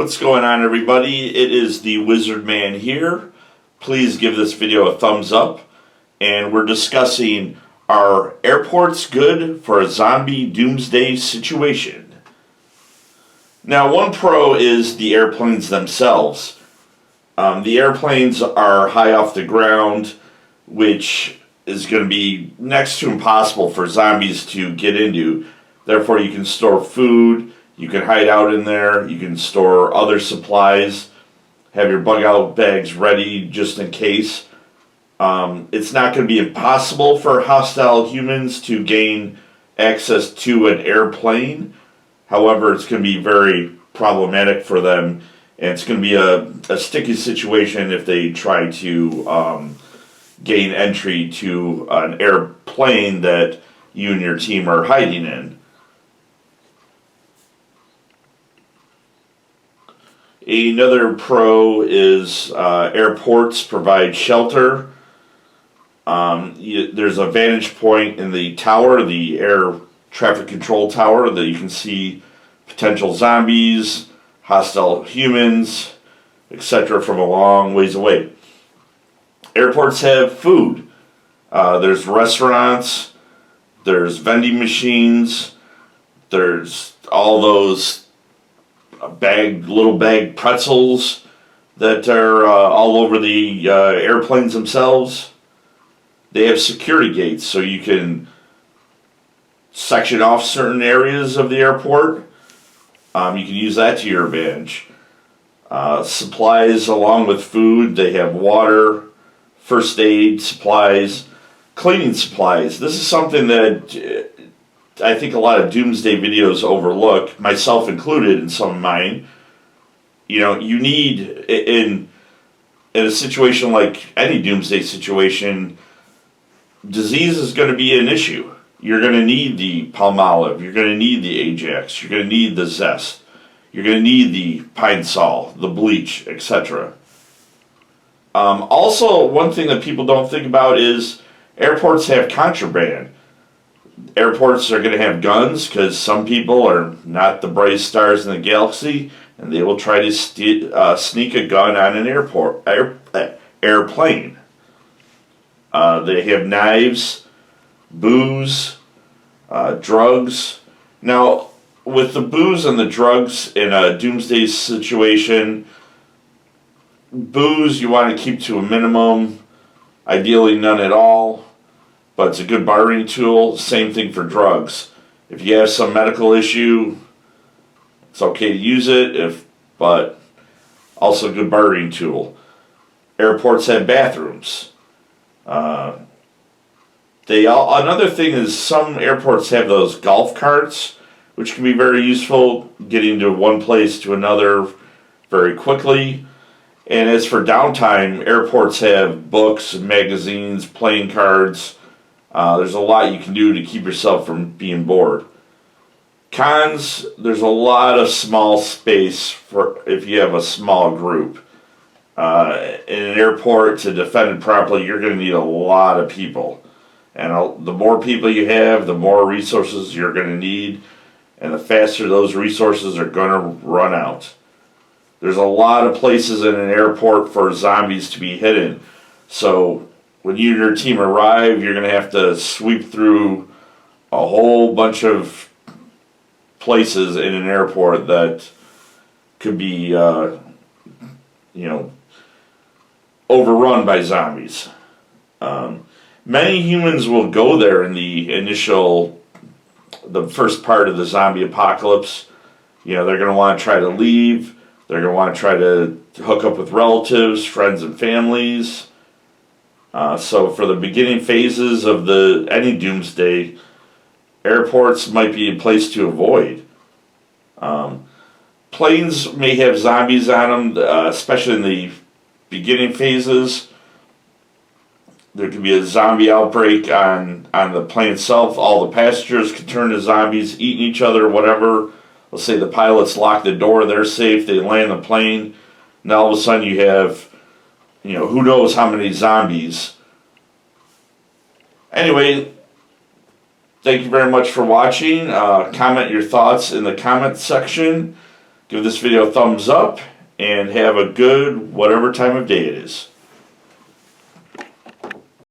What's going on, everybody? It is the Wizard Man here. Please give this video a thumbs up. And we're discussing, are airports good for a zombie doomsday situation? Now, one pro is the airplanes themselves. The airplanes are high off the ground, which is going to be next to impossible for zombies to get into. Therefore, you can store food, you can hide out in there, you can store other supplies, have your bug out bags ready just in case. It's not going to be impossible for hostile humans to gain access to an airplane. However, it's going to be very problematic for them, and it's going to be a sticky situation if they try to gain entry to an airplane that you and your team are hiding in. Another pro is airports provide shelter. There's a vantage point in the tower, the air traffic control tower, that you can see potential zombies, hostile humans, etc. from a long ways away. Airports have food. There's restaurants, there's vending machines, there's all those little bag pretzels that are all over the airplanes themselves. They have security gates, so you can section off certain areas of the airport. You can use that to your advantage. Supplies along with food, they have water, first aid supplies, cleaning supplies. This is something that I think a lot of doomsday videos overlook, myself included in some of mine. You know, you need, in a situation like any doomsday situation, disease is going to be an issue. You're going to need the Palmolive, you're going to need the Ajax, you're going to need the Zest, you're going to need the Pine Sol, the bleach, etc. Also, one thing that people don't think about is airports have contraband. Airports are going to have guns because some people are not the brightest stars in the galaxy, and they will try to sneak a gun on an airplane. They have knives, booze, drugs. Now, with the booze and the drugs in a doomsday situation, booze you want to keep to a minimum, ideally none at all. But it's a good bartering tool. Same thing for drugs. If you have some medical issue, it's okay to use it, but also a good bartering tool. Airports have bathrooms. Another thing is some airports have those golf carts, which can be very useful, getting to one place to another very quickly. And as for downtime, airports have books, magazines, playing cards. There's a lot you can do to keep yourself from being bored. Cons, there's a lot of small space for if you have a small group. In an airport, to defend it properly, you're going to need a lot of people. And the more people you have, the more resources you're going to need, and the faster those resources are going to run out. There's a lot of places in an airport for zombies to be hidden. So when you and your team arrive, you're going to have to sweep through a whole bunch of places in an airport that could be, overrun by zombies. Many humans will go there in the first part of the zombie apocalypse. You know, they're going to want to try to leave. They're going to want to try to hook up with relatives, friends, and families. So for the beginning phases of any doomsday, airports might be a place to avoid. Planes may have zombies on them, especially in the beginning phases. There could be a zombie outbreak on the plane itself. All the passengers could turn to zombies, eating each other, whatever. Let's say the pilots lock the door, they're safe, they land the plane. Now all of a sudden you have, who knows how many zombies. Anyway, thank you very much for watching. Comment your thoughts in the comment section. Give this video a thumbs up and have a good whatever time of day it is.